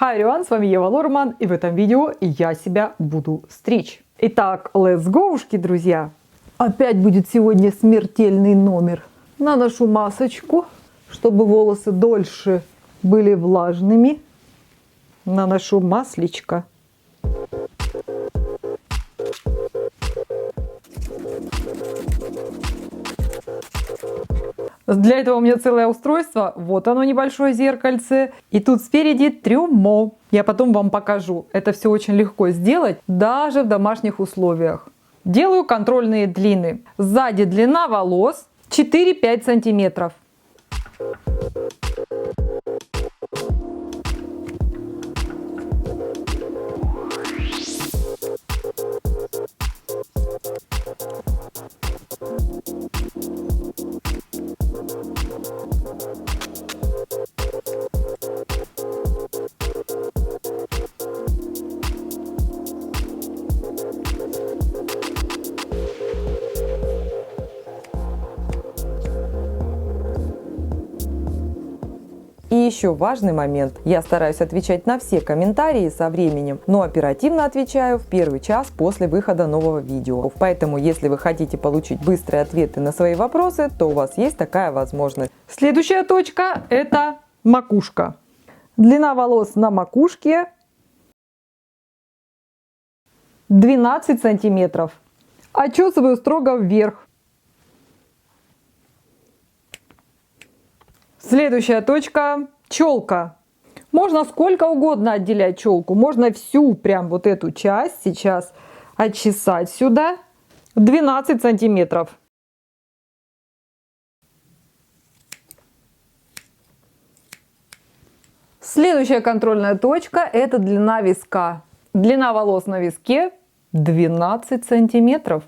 Hi everyone, с вами Ева Лорман, и в этом видео я себя буду стричь. Итак, let's go, друзья! Опять будет сегодня смертельный номер. Наношу масочку, чтобы волосы дольше были влажными. Наношу маслечко. Для этого у меня целое устройство. Вот оно, небольшое зеркальце. И тут спереди трюмо. Я потом вам покажу. Это все очень легко сделать, даже в домашних условиях. Делаю контрольные длины. Сзади длина волос 4-5 сантиметров. И еще важный момент. Я стараюсь отвечать на все комментарии со временем, но оперативно отвечаю в первый час после выхода нового видео. Поэтому, если вы хотите получить быстрые ответы на свои вопросы, то у вас есть такая возможность. Следующая точка – это макушка. Длина волос на макушке 12 сантиметров. Очесываю строго вверх. Следующая точка – челка. Можно сколько угодно отделять челку. Можно всю прям вот эту часть сейчас отчесать сюда. 12 сантиметров. Следующая контрольная точка – это длина виска. Длина волос на виске 12 сантиметров.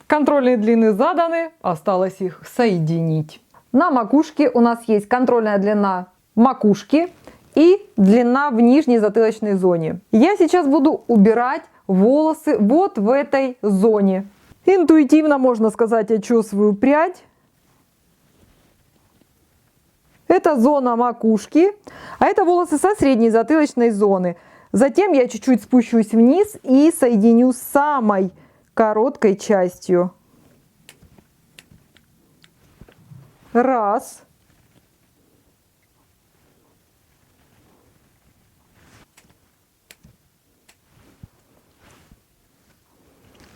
Контрольные длины заданы, осталось их соединить. На макушке у нас есть контрольная длина макушки и длина в нижней затылочной зоне. Я сейчас буду убирать волосы вот в этой зоне. Интуитивно, можно сказать, очесываю прядь. Это зона макушки, а это волосы со средней затылочной зоны. Затем я чуть-чуть спущусь вниз и соединю с самой короткой частью. Раз.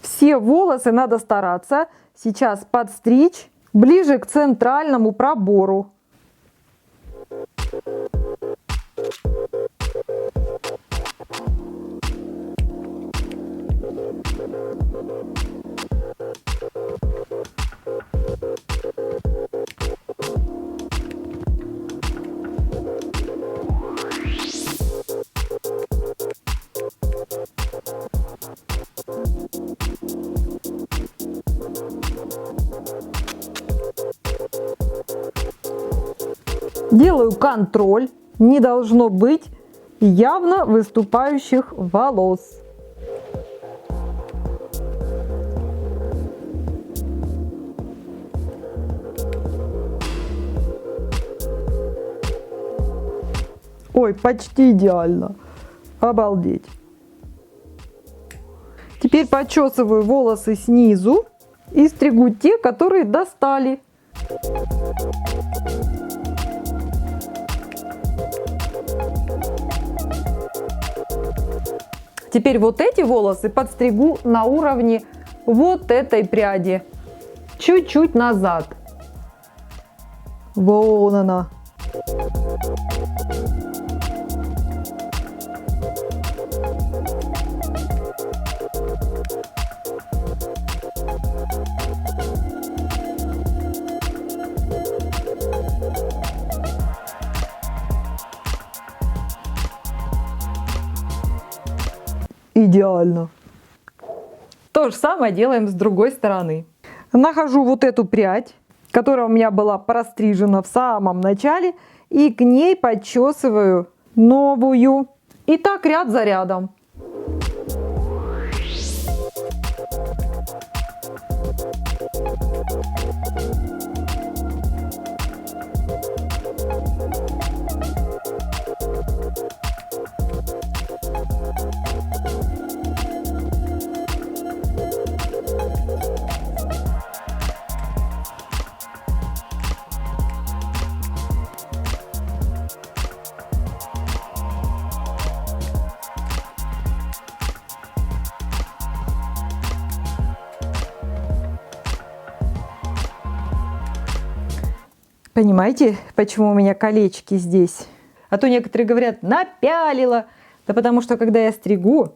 Все волосы надо стараться сейчас подстричь ближе к центральному пробору. Делаю контроль. Не должно быть явно выступающих волос. Ой, почти идеально. Обалдеть. Теперь почесываю волосы снизу и стригу те, которые достали. Теперь вот эти волосы подстригу на уровне вот этой пряди. Чуть-чуть назад. Вон она. Идеально. То же самое делаем с другой стороны. Нахожу вот эту прядь, которая у меня была прострижена в самом начале, и к ней подчесываю новую. И так ряд за рядом. Понимаете, почему у меня колечки здесь? А то некоторые говорят, напялила. Да потому что, когда я стригу,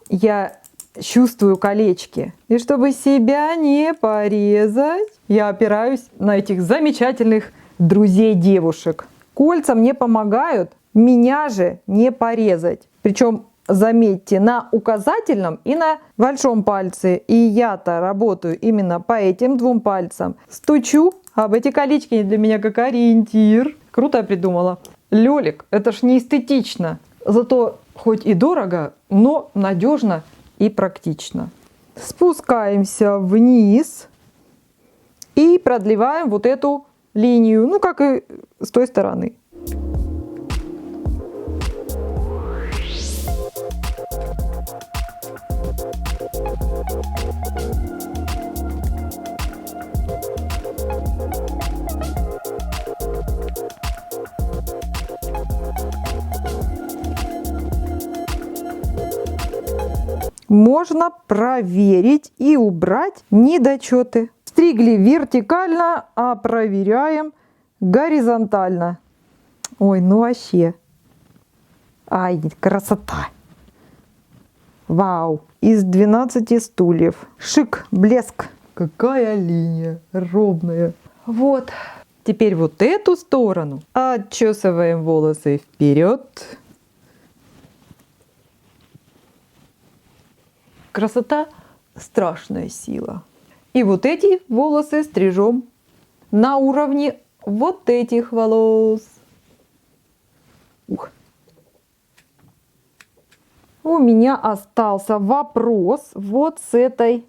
я чувствую колечки. И чтобы себя не порезать, я опираюсь на этих замечательных друзей девушек. Кольца мне помогают меня же не порезать. Причем, заметьте, на указательном и на большом пальце. И я-то работаю именно по этим двум пальцам. Стучу об эти колечки для меня как ориентир. Круто я придумала. Лёлик, это ж не эстетично. Зато хоть и дорого, но надежно и практично. Спускаемся вниз и продлеваем вот эту линию. Ну, как и с той стороны. Можно проверить и убрать недочеты. Стригли вертикально, а проверяем горизонтально. Ой, ну вообще. Ай, красота. Вау. Из 12 стульев. Шик, блеск. Какая линия ровная. Вот. Теперь вот эту сторону. Отчесываем волосы вперед. Красота – страшная сила. И вот эти волосы стрижем на уровне вот этих волос. Ух. У меня остался вопрос вот с этой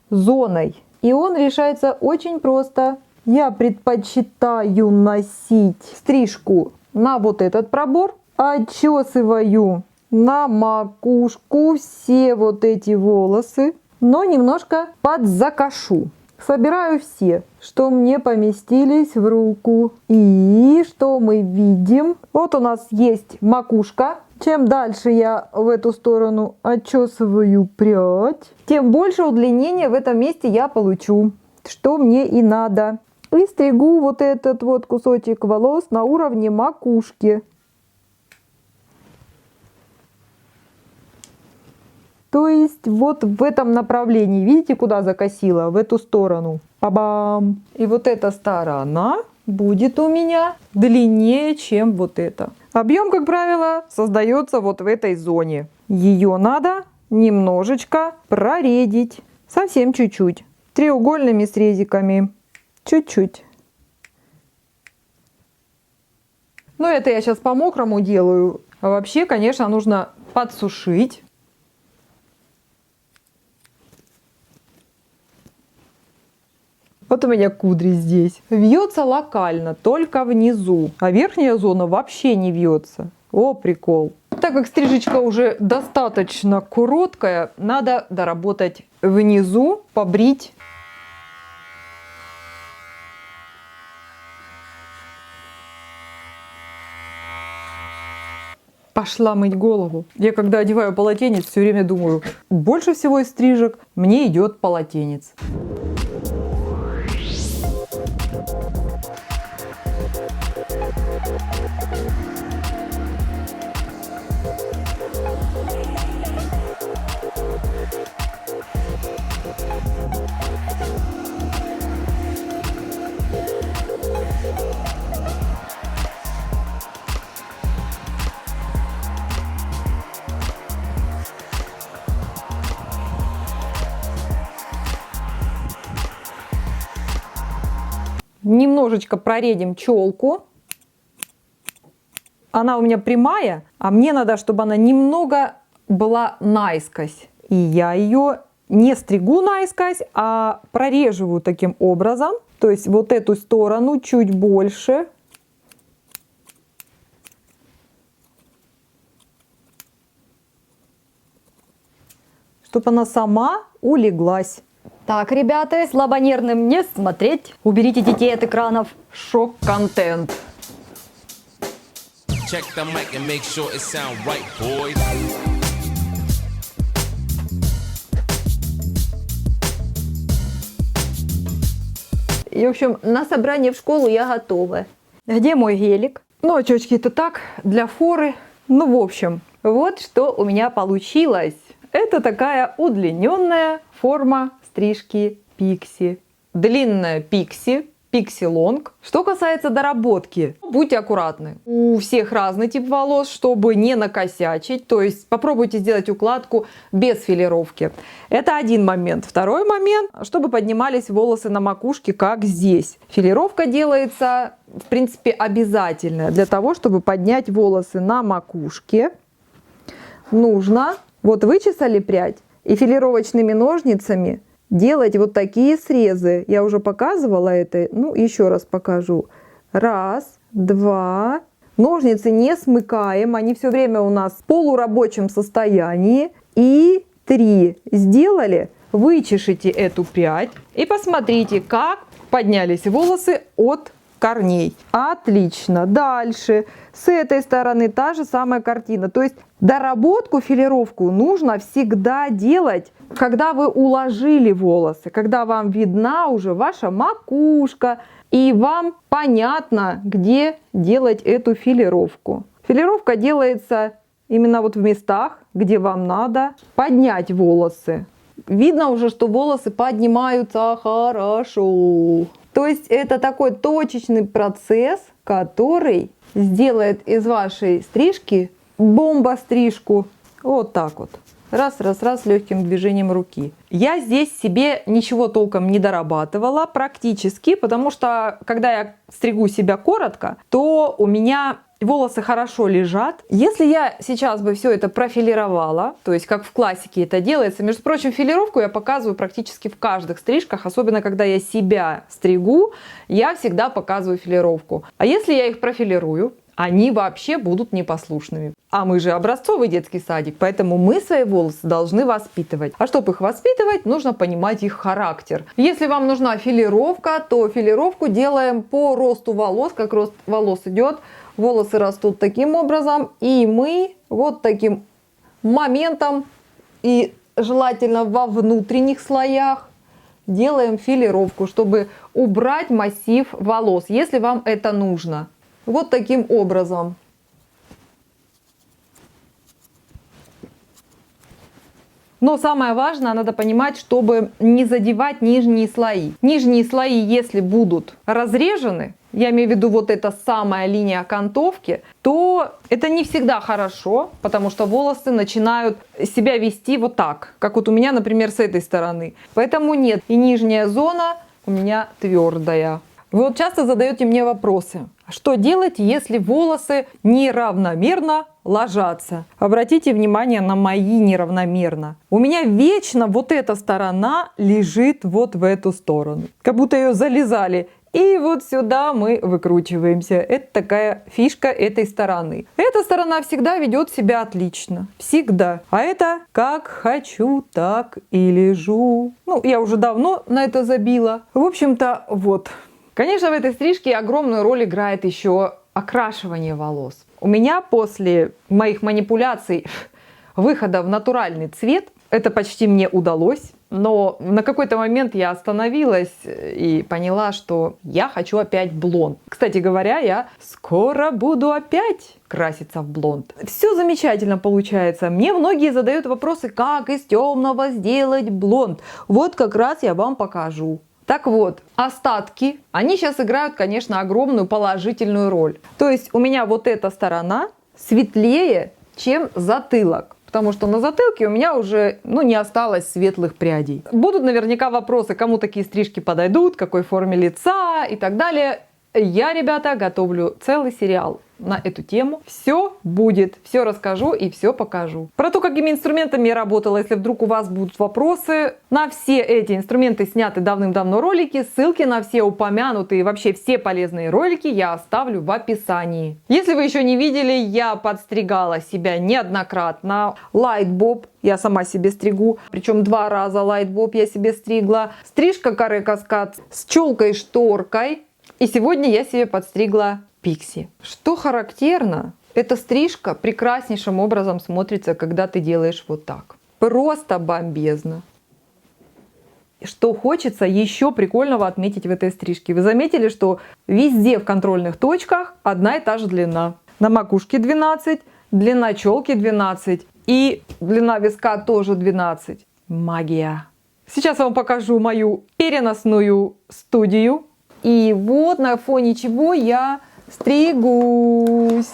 зоной. И он решается очень просто. Я предпочитаю носить стрижку на вот этот пробор. Отчесываю на макушку все вот эти волосы, но немножко подзакошу. Собираю все, что мне поместились в руку. И что мы видим? Вот у нас есть макушка. Чем дальше я в эту сторону отчесываю прядь, тем больше удлинения в этом месте я получу, что мне и надо. И стригу вот этот вот кусочек волос на уровне макушки. То есть вот в этом направлении, видите, куда закосила? В эту сторону. Ба-бам! И вот эта сторона будет у меня длиннее, чем вот эта. Объем, как правило, создается вот в этой зоне. Ее надо немножечко проредить. Совсем чуть-чуть. Треугольными срезиками. Чуть-чуть. Но это я сейчас по-мокрому делаю. А вообще, конечно, нужно подсушить. Вот у меня кудри здесь. Вьется локально, только внизу. А верхняя зона вообще не вьется. О, прикол. Так как стрижечка уже достаточно короткая, надо доработать внизу, побрить. Пошла мыть голову. Я когда одеваю полотенец, все время думаю, больше всего из стрижек мне идет полотенец. Немножечко проредим челку. Она у меня прямая, а мне надо, чтобы она немного была наискось. И я ее не стригу наискось, а прореживаю таким образом. То есть вот эту сторону чуть больше. Чтобы она сама улеглась. Так, ребята, слабонервным не смотреть. Уберите детей от экранов. Шок-контент. Check the mic and make sure it sound right, boys. И, в общем, на собрание в школу я готова. Где мой гелик? Ну, очечки это так, для форы. Ну, в общем, Вот что у меня получилось. это такая удлиненная форма стрижки пикси. Длинная пикси, пикси-лонг. Что касается доработки, будьте аккуратны. У всех разный тип волос, чтобы не накосячить. То есть попробуйте сделать укладку без филировки. Это один момент. Второй момент, чтобы поднимались волосы на макушке, как здесь. Филировка делается, в принципе, обязательная. Для того, чтобы поднять волосы на макушке, нужно, вот вычесали прядь, и филировочными ножницами делать вот такие срезы. Я уже показывала это, ну еще раз покажу. Раз, два. Ножницы не смыкаем, они все время у нас в полурабочем состоянии. И 3. Сделали, вычешите эту прядь и посмотрите, как поднялись волосы от корней. Отлично. Дальше. С этой стороны та же самая картина. То есть доработку, филировку нужно всегда делать, когда вы уложили волосы, когда вам видна уже ваша макушка, и вам понятно, где делать эту филировку. Филировка делается именно вот в местах, где вам надо поднять волосы. Видно уже, что волосы поднимаются хорошо. То есть это такой точечный процесс, который сделает из вашей стрижки бомба-стрижку. Вот так вот. Раз, раз, раз, легким движением руки. Я здесь себе ничего толком не дорабатывала практически, потому что когда я стригу себя коротко, то у меня волосы хорошо лежат. Если я сейчас бы все это профилировала, то есть как в классике это делается, между прочим, филировку я показываю практически в каждых стрижках, особенно когда я себя стригу, я всегда показываю филировку. А если я их профилирую, они вообще будут непослушными. А мы же образцовый детский садик, поэтому мы свои волосы должны воспитывать. А чтобы их воспитывать, нужно понимать их характер. Если вам нужна филировка, то филировку делаем по росту волос, как рост волос идет. Волосы растут таким образом, и мы вот таким моментом, и желательно во внутренних слоях, делаем филировку, чтобы убрать массив волос, если вам это нужно. Вот таким образом. Но самое важное, надо понимать, чтобы не задевать нижние слои. Нижние слои, если будут разрежены, я имею в виду вот эта самая линия окантовки, то это не всегда хорошо, потому что волосы начинают себя вести вот так, как вот у меня, например, с этой стороны. Поэтому нет, и нижняя зона у меня твердая. Вы вот часто задаете мне вопросы. Что делать, если волосы неравномерно ложатся? Обратите внимание на мои неравномерно. У меня вечно вот эта сторона лежит вот в эту сторону. Как будто ее залезали. И вот сюда мы выкручиваемся. Это такая фишка этой стороны. Эта сторона всегда ведет себя отлично. Всегда. А это как хочу, так и лежу. Ну, я уже давно на это забила. В общем-то, вот. Конечно, в этой стрижке огромную роль играет еще окрашивание волос. У меня после моих манипуляций выхода в натуральный цвет, это почти мне удалось, но на какой-то момент я остановилась и поняла, что я хочу опять блонд. Кстати говоря, я скоро буду опять краситься в блонд. Все замечательно получается. Мне многие задают вопросы, как из темного сделать блонд. Вот как раз я вам покажу. Так вот, остатки, они сейчас играют, конечно, огромную положительную роль. То есть у меня вот эта сторона светлее, чем затылок. Потому что на затылке у меня уже не осталось светлых прядей. Будут наверняка вопросы, кому такие стрижки подойдут, какой форме лица и так далее. Я, ребята, готовлю целый сериал. на эту тему. Все будет, все расскажу и все покажу. Про то, какими инструментами я работала, если вдруг у вас будут вопросы. На все эти инструменты сняты давным-давно ролики. Ссылки на все упомянутые, вообще все полезные ролики я оставлю в описании. Если вы еще не видели, я подстригала себя неоднократно. Лайтбоб я сама себе стригу. Причем 2 раза лайтбоб я себе стригла. Стрижка каре каскад с челкой-шторкой. И сегодня я себе подстригла пикси. Что характерно, эта стрижка прекраснейшим образом смотрится, когда ты делаешь вот так. Просто бомбезно. Что хочется еще прикольного отметить в этой стрижке. Вы заметили, что везде в контрольных точках одна и та же длина. На макушке 12, длина челки 12 и длина виска тоже 12. Магия. Сейчас я вам покажу мою переносную студию. И вот на фоне чего я стригусь.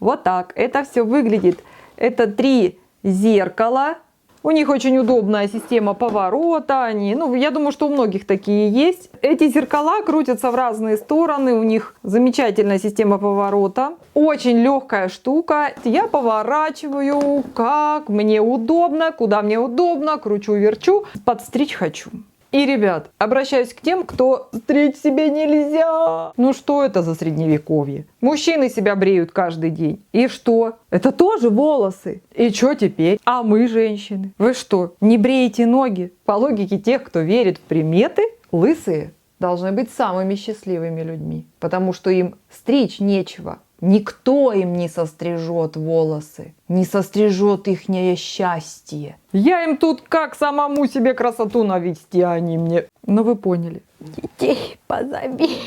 Вот так это все выглядит. Это 3 зеркала. У них очень удобная система поворота. Я думаю, что у многих такие есть. Эти зеркала крутятся в разные стороны. У них замечательная система поворота. Очень легкая штука. Я поворачиваю, как мне удобно, куда мне удобно. Кручу-верчу. Подстричь хочу. И, ребят, обращаюсь к тем, кто стричь себе нельзя. Ну что это за средневековье? Мужчины себя бреют каждый день. И что? Это тоже волосы. И что теперь? А мы, женщины? Вы что, не бреете ноги? По логике тех, кто верит в приметы, лысые должны быть самыми счастливыми людьми. Потому что им стричь нечего. Никто им не сострижет волосы, не сострижет ихнее счастье. Я им тут как самому себе красоту навести, а они мне. Ну вы поняли. Детей позови.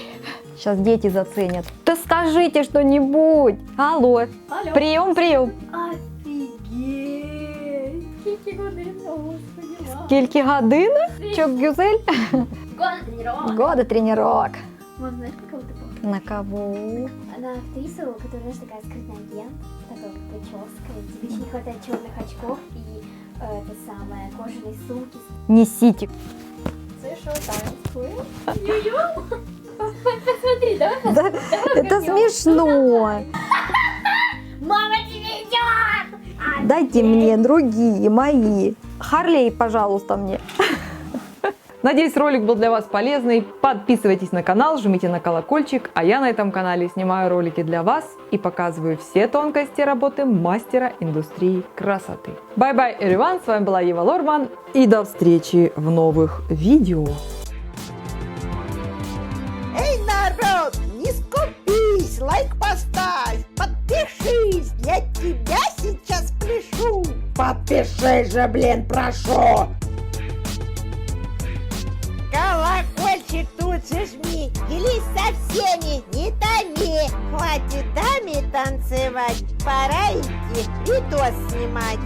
Сейчас дети заценят. Да скажите что-нибудь. Алло. Алло. Прием. Офігеть! Скільки годин, господи, вау. Скільки годин? Чок Гюзель? Года тренировок. Года тренировок. Мам, знаешь, на кого ты похожа? На кого? На актрису, которая, знаешь, такая скрытный агент, такой прической, тебе еще не хватает черных очков и это самое, кожаной сумки. Несите. Це що, танцує? Ю-ю! Посмотри, давай Да, это смешно. Мама тебе идет! Дайте мне другие, мои. Харлей, пожалуйста, мне. Надеюсь, ролик был для вас полезный. Подписывайтесь на канал, жмите на колокольчик. А я на этом канале снимаю ролики для вас и показываю все тонкости работы мастера индустрии красоты. Bye-bye, everyone! С вами была Ева Лорман. И до встречи в новых видео. Эй, народ, не скупись, лайк поставь, подпишись, я тебя сейчас пляшу. Подпишись же, блин, прошу. Колокольчик тут же жми, делись со всеми, не томи. Хватит даме танцевать, пора идти видос снимать.